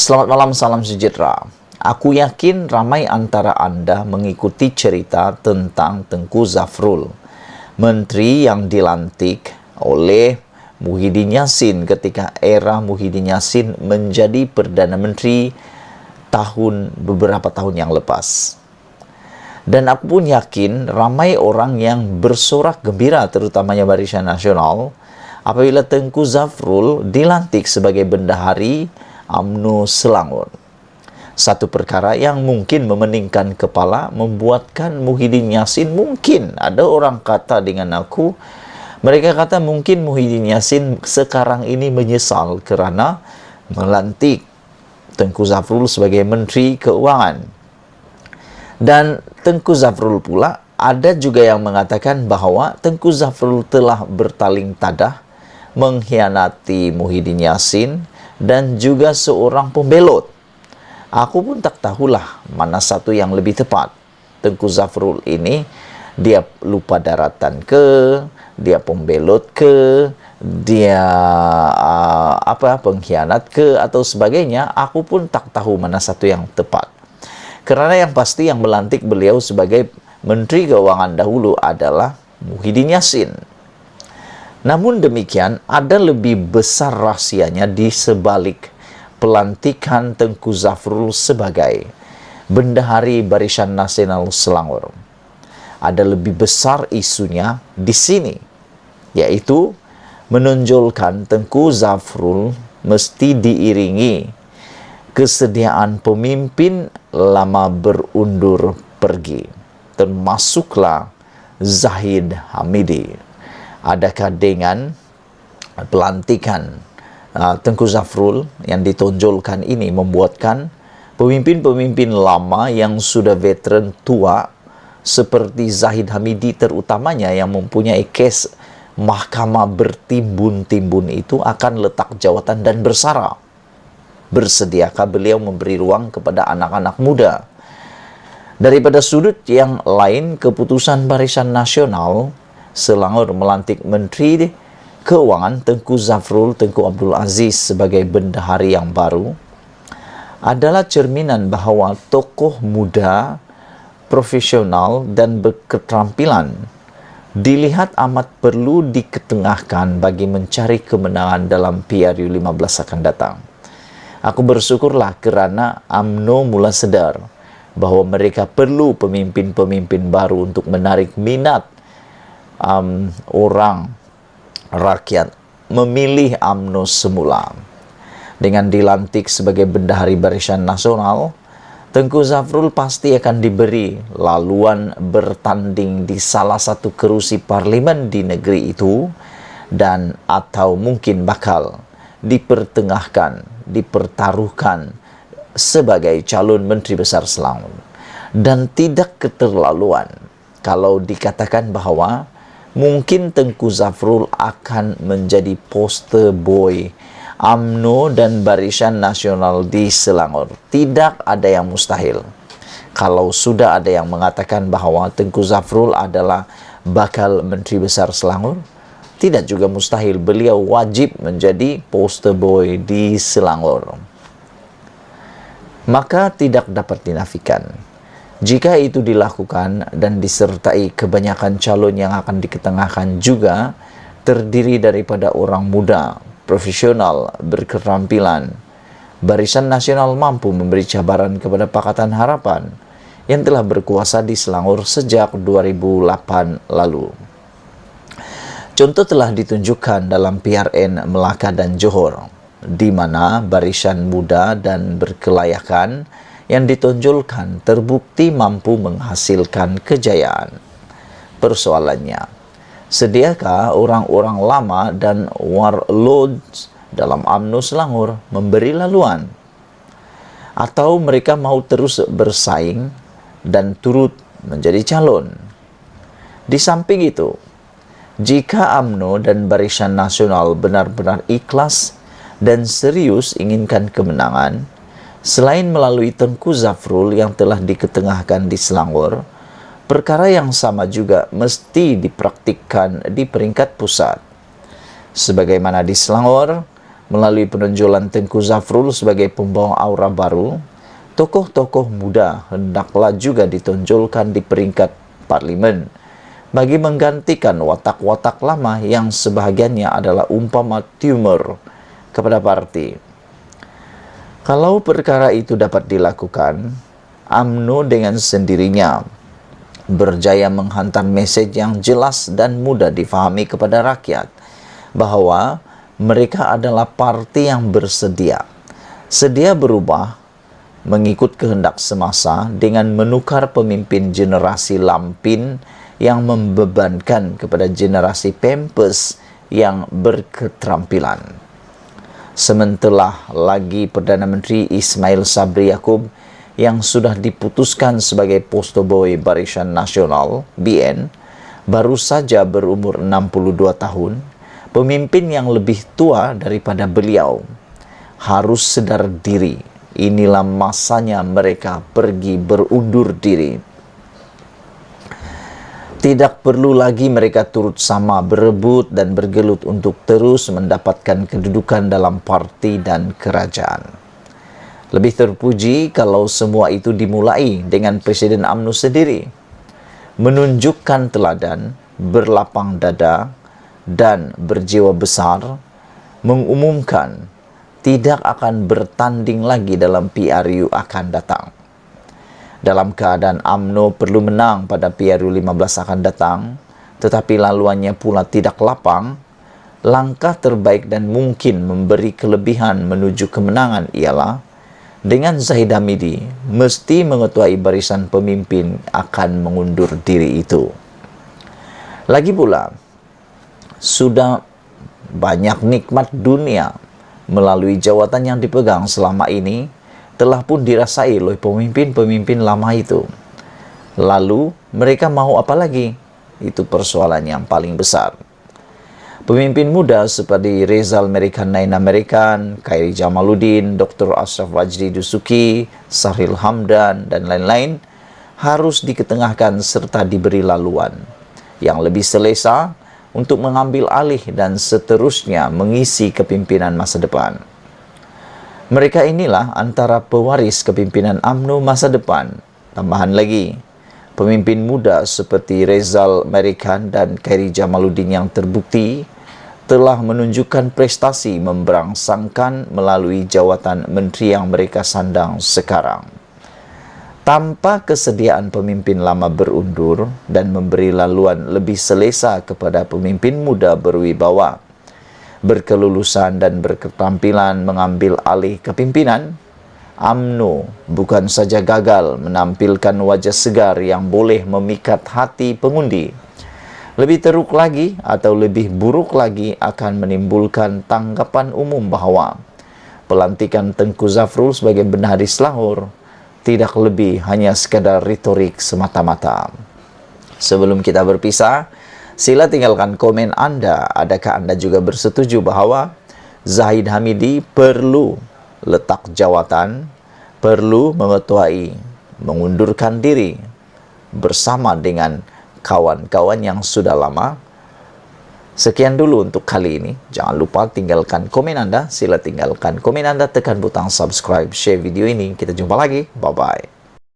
Selamat malam, salam sejahtera. Aku yakin ramai antara Anda mengikuti cerita tentang Tengku Zafrul, menteri yang dilantik oleh Muhyiddin Yassin ketika era Muhyiddin Yassin menjadi Perdana Menteri beberapa tahun yang lepas. Dan aku pun yakin ramai orang yang bersorak gembira, terutamanya Barisan Nasional, apabila Tengku Zafrul dilantik sebagai bendahari UMNO Selangor. Satu perkara yang mungkin memeningkan kepala, membuatkan Muhyiddin Yassin, mungkin ada orang kata dengan aku, mereka kata mungkin Muhyiddin Yassin sekarang ini menyesal kerana melantik Tengku Zafrul sebagai Menteri Keuangan. Dan Tengku Zafrul pula, ada juga yang mengatakan bahawa Tengku Zafrul telah bertaling tadah, mengkhianati Muhyiddin Yassin dan juga seorang pembelot. Aku pun tak tahulah mana satu yang lebih tepat. Tengku Zafrul ini, dia lupa daratan ke, dia pembelot ke, dia pengkhianat ke atau sebagainya. Aku pun tak tahu mana satu yang tepat. Kerana yang pasti yang melantik beliau sebagai Menteri Keuangan dahulu adalah Muhyiddin Yassin. Namun demikian, ada lebih besar rahsianya di sebalik pelantikan Tengku Zafrul sebagai Bendahari Barisan Nasional Selangor. Ada lebih besar isunya di sini, yaitu menonjolkan Tengku Zafrul mesti diiringi kesediaan pemimpin lama berundur pergi, termasuklah Zahid Hamidi. Adakah dengan pelantikan Tengku Zafrul yang ditonjolkan ini membuatkan pemimpin-pemimpin lama yang sudah veteran tua seperti Zahid Hamidi terutamanya yang mempunyai kes mahkamah bertimbun-timbun itu akan letak jawatan dan bersara? Bersediakah beliau memberi ruang kepada anak-anak muda? Daripada sudut yang lain, keputusan Barisan Nasional Selangor melantik Menteri Keuangan Tengku Zafrul Tengku Abdul Aziz sebagai bendahari yang baru adalah cerminan bahawa tokoh muda, profesional dan berketerampilan dilihat amat perlu diketengahkan bagi mencari kemenangan dalam PRU 15 akan datang. Aku bersyukurlah kerana UMNO mula sedar bahawa mereka perlu pemimpin-pemimpin baru untuk menarik minat orang rakyat memilih UMNO semula. Dengan dilantik sebagai Bendahari Barisan Nasional, Tengku Zafrul pasti akan diberi laluan bertanding di salah satu kerusi parlimen di negeri itu dan atau mungkin bakal dipertaruhkan sebagai calon Menteri Besar Selangor. Dan tidak keterlaluan kalau dikatakan bahawa mungkin Tengku Zafrul akan menjadi poster boy UMNO dan Barisan Nasional di Selangor. Tidak ada yang mustahil. Kalau sudah ada yang mengatakan bahawa Tengku Zafrul adalah bakal Menteri Besar Selangor, tidak juga mustahil beliau wajib menjadi poster boy di Selangor. Maka tidak dapat dinafikan, jika itu dilakukan dan disertai kebanyakan calon yang akan diketengahkan juga terdiri daripada orang muda, profesional, berketerampilan, Barisan Nasional mampu memberi cabaran kepada Pakatan Harapan yang telah berkuasa di Selangor sejak 2008 lalu. Contoh telah ditunjukkan dalam PRN Melaka dan Johor, di mana barisan muda dan berkelayakan yang ditonjolkan terbukti mampu menghasilkan kejayaan. Persoalannya, sediakah orang-orang lama dan warlords dalam UMNO Selangor memberi laluan? Atau mereka mau terus bersaing dan turut menjadi calon? Di samping itu, jika UMNO dan Barisan Nasional benar-benar ikhlas dan serius inginkan kemenangan, selain melalui Tengku Zafrul yang telah diketengahkan di Selangor, perkara yang sama juga mesti dipraktikkan di peringkat pusat. Sebagaimana di Selangor, Melalui penonjolan Tengku Zafrul sebagai pembawa aura baru, tokoh-tokoh muda hendaklah juga ditonjolkan di peringkat parlimen bagi menggantikan watak-watak lama yang sebahagiannya adalah umpama tumor kepada parti. Kalau perkara itu dapat dilakukan, UMNO dengan sendirinya berjaya menghantar mesej yang jelas dan mudah difahami kepada rakyat bahwa mereka adalah parti yang sedia berubah mengikut kehendak semasa dengan menukar pemimpin generasi lampin yang membebankan kepada generasi pempes yang berketerampilan. Sementara lagi Perdana Menteri Ismail Sabri Yaakob yang sudah diputuskan sebagai posto boy Barisan Nasional (BN) baru saja berumur 62 tahun, pemimpin yang lebih tua daripada beliau harus sedar diri. Inilah masanya mereka pergi berundur diri. Tidak perlu lagi mereka turut sama berebut dan bergelut untuk terus mendapatkan kedudukan dalam parti dan kerajaan. Lebih terpuji kalau semua itu dimulai dengan Presiden UMNO sendiri menunjukkan teladan, berlapang dada, dan berjiwa besar, mengumumkan tidak akan bertanding lagi dalam PRU akan datang. Dalam keadaan UMNO perlu menang pada PRU 15 akan datang, tetapi laluannya pula tidak lapang, langkah terbaik dan mungkin memberi kelebihan menuju kemenangan ialah dengan Zahid Hamidi mesti mengetuai barisan pemimpin akan mengundur diri itu. Lagi pula, sudah banyak nikmat dunia melalui jawatan yang dipegang selama ini telah pun dirasai oleh pemimpin-pemimpin lama itu. Lalu mereka mau apa lagi? Itu persoalan yang paling besar. Pemimpin muda seperti Rizal Merikan Nain Amerikan, Khairi Jamaluddin, Dr. Ashraf Wajdi Dusuki, Sahril Hamdan, dan lain-lain harus diketengahkan serta diberi laluan yang lebih selesa untuk mengambil alih dan seterusnya mengisi kepimpinan masa depan. Mereka inilah antara pewaris kepimpinan UMNO masa depan. Tambahan lagi, pemimpin muda seperti Rizal Merikan dan Khairi Jamaluddin yang terbukti telah menunjukkan prestasi memberangsangkan melalui jawatan menteri yang mereka sandang sekarang. Tanpa kesediaan pemimpin lama berundur dan memberi laluan lebih selesa kepada pemimpin muda berwibawa, berkelulusan dan berketerampilan mengambil alih kepimpinan, UMNO bukan saja gagal menampilkan wajah segar yang boleh memikat hati pengundi, lebih teruk lagi atau lebih buruk lagi akan menimbulkan tanggapan umum bahwa pelantikan Tengku Zafrul sebagai Bendahari Selangor tidak lebih hanya sekadar retorik semata-mata. Sebelum kita berpisah, sila tinggalkan komen Anda. Adakah Anda juga bersetuju bahwa Zahid Hamidi perlu letak jawatan, perlu mengetuai, mengundurkan diri bersama dengan kawan-kawan yang sudah lama? Sekian dulu untuk kali ini. Jangan lupa tinggalkan komen Anda. Sila tinggalkan komen Anda, tekan butang subscribe, share video ini. Kita jumpa lagi. Bye-bye.